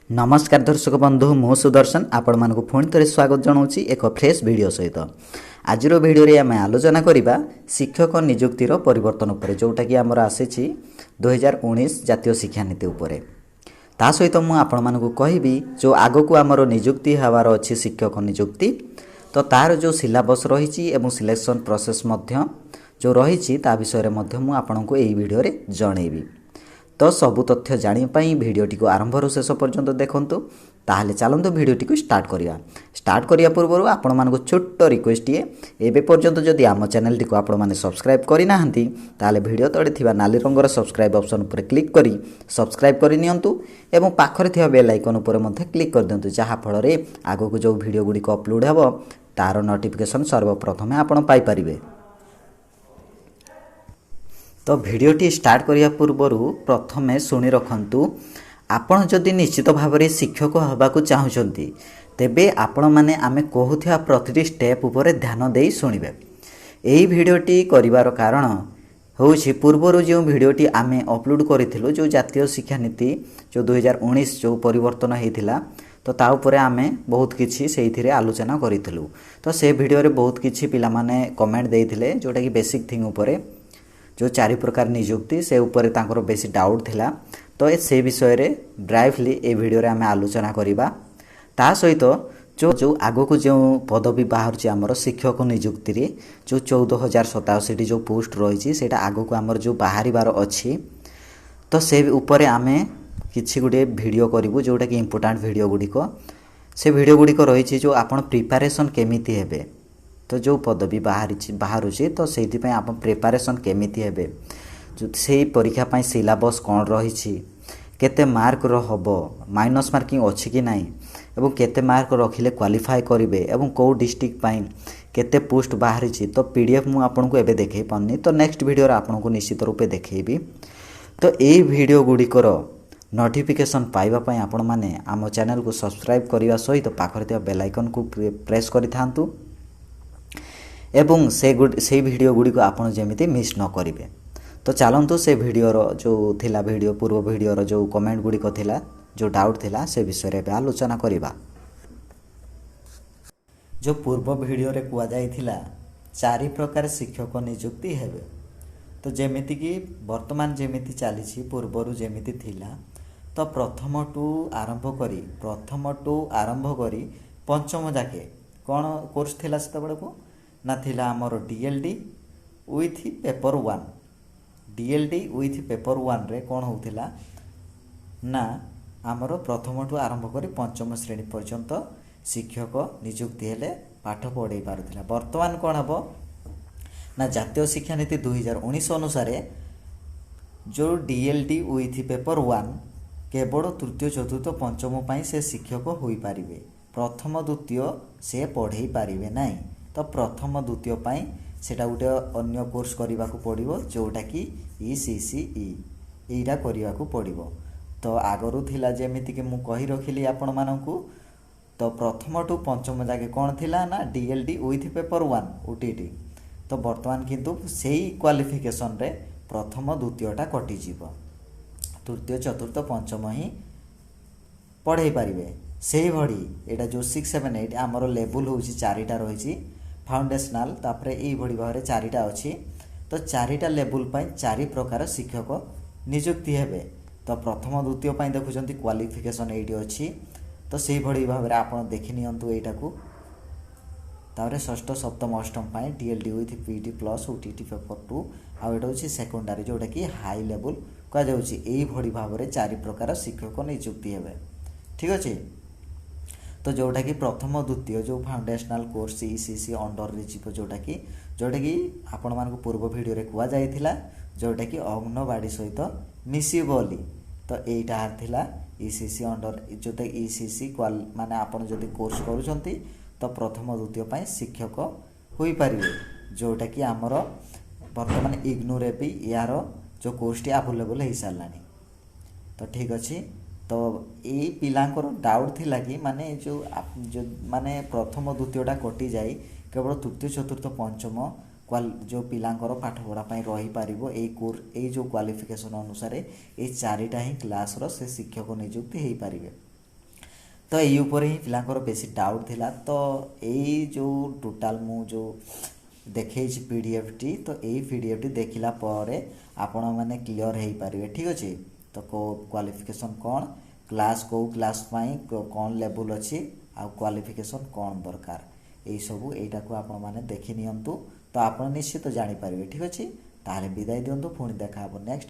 नमस्कार दर्शक बंधु मु सुदर्शन आपण मानक पुणी थे स्वागत जनाऊँगी एक फ्रेश वीडियो सहित आज वीडियो आम आलोचना करवा शिक्षक नियुक्तिर परिवर्तन उपर जोटा कि आमर आसी 2019 जातीय शिक्षा नीति उपर ता सहित मु आपण मानक कहबी जो आगक आमर नियुक्ति हबार अच्छी शिक्षक नियुक्ति तो तार जो सिलेबस रही सिलेक्शन प्रोसेस जो रही विषय मु आपको यही वीडियो जनइबी। तो सबु तथ्य जानापी भिडटी को आरंभ शेष पर्यंत देखूँ ताहले चलतु भिडटी स्टार्ट करने पूर्व आपण मानक छोट रिक्वेस्ट एवं पर्यंत जदि आम चैनल टी आपण मैंने सब्सक्राइब करना ताले भिडियो तले थिबा नाली रंगर सब्सक्राइब ऑप्शन पर क्लिक करी सब्सक्राइब करनियंतु एवं पाखरे थिबा बेल आइकन उपर मध्ये क्लिक कर दियंतु जहा फल रे आगो जो भिडियो गुडी को अपलोड हेबो तार नोटिफिकेशन सर्वप्रथम आपण पाई परिबे। तो भिडियोटी स्टार्ट करिया पूर्व प्रथमे शुणी रखंतु आपण जदि निश्चित भाव में शिक्षक होबाकू चाहूँगी तेबे आपण माने आमे कहूथिया प्रतिटी स्टेप उपर ध्यान देई शुणिबे। एही भिडियोटी करिवार कारण होउछि पूर्वरु जो भिडियोटी आमे अपलोड करिथिलु जो जातीय शिक्षा नीति जो 2019 जो परिवर्तन हेतिला तो ता उपरे आमे बहुत किछि सेइथिरे आलोचना करिथिलु। तो से भिडियो रे बहुत किछि पिला माने कमेंट देइथिले जोटा कि बेसिक थिंग उपरे जो 4 प्रकार नियुक्ति से ऊपर तांकर बेसी डाउट थिला। तो से विषय रे ड्राइवली ए वीडियो रे आमे आलोचना करिबा। ता सहित जो आगो को जो पदवी बाहर छि हमर शिक्षक नियुक्ति रे जो 14087 जो पोस्ट रही सेटा आगो को हमर जो बाहरिबार अछि तो से ऊपर आमे किछि गुडे वीडियो करिवु जोटा कि इंपोर्टेंट वीडियो गुडी को से वीडियो गुडी को रही जो आपण प्रिपरेशन केमिति हेबे तो जो पदवी बाहर तो से आप प्रिपरेशन केमिति हेबे जो से परीक्षा पाई सिलेबस कौन रही केते मार्क हबो माइनस मार्किंग अछि कि नाही एवं केते मार्क रखिले क्वालिफाई करिवे एवं को डिस्ट्रिक्ट पाई केते पोस्ट बाहर तो पीडीएफ मु आपन को एबे देखै पन्नी तो नेक्स्ट वीडियो रे आपन को निश्चित रूपे देखैबी। तो एही वीडियो गुडी कर नोटिफिकेशन पाइबा पाई आपण माने आम चैनल को सब्सक्राइब करिवा सहित पाखरे थिबा बेल आइकन को प्रेस करि थांतु एवं से वीडियो गुडी को आपण जेमिति मिस न करिवे। तो चलतु से वीडियोर जो थिला वीडियो पूर्व वीडियोर जो कमेंट गुडी को थिला जो डाउट थिला से विषय रे आलोचना करिबा। जो पूर्व वीडियो रे कुआ जाइथिला 4 प्रकार शिक्षक नियुक्ति हेबे तो जेमिति कि वर्तमान जेमिति चलीछि पूर्वरु जेमिति थिला तो प्रथम टू आरंभ करी पंचम जाके कौन कोर्स थिला सेते बडे को ना थिला हमर DLD with paper 1 DLD with paper 1 रे कौन होउथिला ना हमर प्रथम टू आरंभ करी पंचम श्रेणी पर्यंत शिक्षक नियुक्ति हेले पाठ पढ़ाई पारुथिला। वर्तमान कौन हबो ना जातीय शिक्षा नीति 2019 अनुसार जो डीएलडी विथ पेपर 1 केवल तृतीय चतुर्थ पंचम पाई से शिक्षक होई पारिबे प्रथम द्वितीय से पढ़ाई पारिबे नाही। तो प्रथम द्वितीय पाई सेटा गोटे अन्य कोर्स करने को पड़ो जोटा कि ECCE एटा करने को पड़ो। तो आगरू थिला जेमिति कि मु कहि रखिली आपण मानकू तो प्रथम टू पंचम जाके कौन थिला ना डीएलडी विथ पेपर 1 ओटीटी तो वर्तमान किंतु सेही क्वालिफिकेशन रे प्रथम द्वितीयटा कटि जीवो तृतीय चतुर्थ पंचम ही पढ़ाई पारिबे। सेही भड़ी एटा जो 6 7 8 आमर लेवल होउची 4टा रहिची फाउंडेशनल तापरे एई भड़ी भारे 4टा अछि तो 4टा लेवल पाई 4 प्रकार शिक्षक नियुक्ति हेबे। तो प्रथम द्वितीय पाई देखुचंती क्वालिफिकेशन एडी अछि तो सेही भड़ी भाबरे आपण देखि नियंतु एटा को तारे षष्ठ सप्तम अष्टम पाई DLD with PT plus OTT paper 2 आ एटा होची सेकेंडरी जोटा कि हाई लेवल कह जाउची एई भड़ी भाबरे 4 प्रकार शिक्षक नियुक्ति हेबे। ठीक अछि तो जोटा कि प्रथम द्वितीय जो फाउंडेशनल कोर्स ECC अंडर रे जीव जोटा कि आपण मानक पूर्व वीडियो रे कुआ जाइथिला जोटा कि अंगनवाड़ी सहित मिसी बोली तो एटा थिला ECC अंडर जोटा ECC माने आपण जदि कोर्स करूछंती तो प्रथम द्वितीय पाई शिक्षक होई पारिबे जोटा कि हमर वर्तमान इग्नू रे भी यार जो कोर्सटी अवेलेबल हो सारानी। तो ठीक अच्छे तो ये पिलांकर डाउट थिला कि माने जो माने प्रथम द्वितीयटा कटि जाए केवल तृतीय चतुर्थ पंचम जो पिलांकर पाठ पढ़ा रही पारिबो ए कोर्स ए जो क्वालिफिकेशन अनुसार ये 4टा ही क्लास रो से शिक्षक नियुक्ति हो पारिबे। तो यही ऊपर ही पिलांकर बेसी डाउट थिला। तो यही जो टोटाल मु जो देखे पीडीएफ टी, तो यही पीडीएफ टी देखला पर आपण मैंने क्लियर हो पारे। ठीक अच्छे। तो क्वालिफिकेशन कौन, क्लास को क्लास कौन लेवल अच्छी, आ क्वालिफिकेशन कौन दरकार, यही सबू यहीटा को आपण मैंने देखी नियंतु। तो आप निश्चित जानीपारे। ठीक अच्छे। ताहले विदाय दिंतु, पुणी देखा नेक्स्ट।